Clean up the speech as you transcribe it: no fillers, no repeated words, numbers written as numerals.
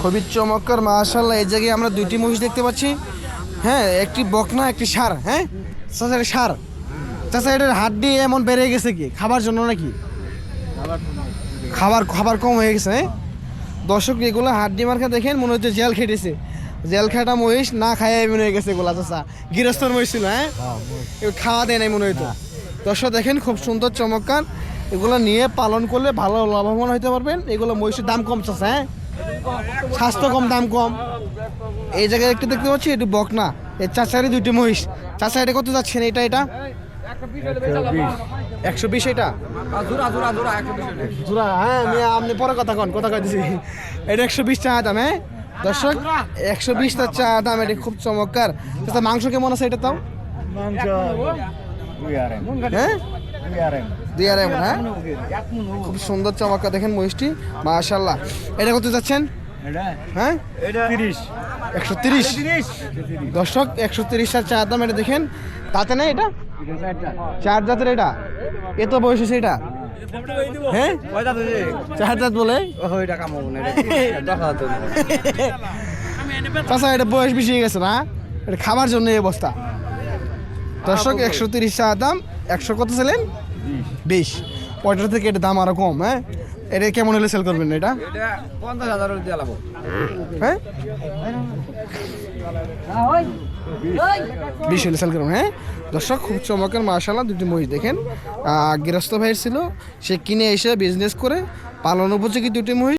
খুবই চমৎকার মাশাআল্লাহ। এই জায়গায় আমরা দুইটি মহিষ দেখতে পাচ্ছি। হ্যাঁ, একটি বকনা একটি ষাঁড়। হ্যাঁ চাচা, এটা ষাঁড়। চাচা, এটার হাড্ডি এমন বেড়ে গেছে কি খাবার জন্য নাকি? খাবার খাবার কম হয়ে গেছে। হ্যাঁ দর্শক, এগুলো হাড্ডি মার্কা দেখেন মনে হচ্ছে জেল খেটেছে। জেল খাটা মহিষ না খায় মনে হয়ে গেছে এগুলা। চাচা গৃহস্থর মহিষ ছিল। হ্যাঁ খাওয়া দেয় নাই মনে হইতো। দর্শক দেখেন খুব সুন্দর চমৎকার। এগুলো নিয়ে পালন করলে ভালো লাভবান হইতে পারবেন। এগুলো মহিষের দাম কম চাচা। হ্যাঁ স্বাস্থ্য কম, দাম কম। এই জায়গায় একটু দেখতে পাচ্ছি একটু বকনা। এই চাচারই দুইটি মহিষ। চাচা এটা কত যাচ্ছেন? এটা 120। এটা জোড়া? হ্যাঁ আপনি পরে কথা কন, কথা কইতেছি। এটা 120 চা দাম। হ্যাঁ দর্শক 120 চা দাম। এটা খুব চমৎকার। চাচা মাংস কেমন আছে এটা? তাও হ্যাঁ 2 হ্যাঁ খুব সুন্দর চমৎকার দেখেন মহিষটি মাশাআল্লাহ। এটা কত যাচ্ছেন? হ্যাঁ 130। দর্শক 130 চা দাম। এটা দেখেন তাতে না, এটা 4 জাতের। এটা এত বয়স হয়েছে এটা? হ্যাঁ 4 জাত বলে। চাচা এটা বয়স বেশি হয়ে গেছে না? এটা খাবার জন্য এই অবস্থা। দর্শক 130 চা দাম। 100 কত ছিলেন? 20। ওইটার থেকে এটা দাম আরো কম। হ্যাঁ এটা কেমন হলে সেল করবেন? এটা 50,000 দিয়ে লাভ। হ্যাঁ 20 হলে সেল করবেন। হ্যাঁ দর্শক খুব চমৎকার মাশাআল্লাহ দুটি মহিষ দেখেন। গৃহস্থ ভাইয়ের ছিল, সে কিনে এসে বিজনেস করে পালন উপযোগী দুটি মহিষ।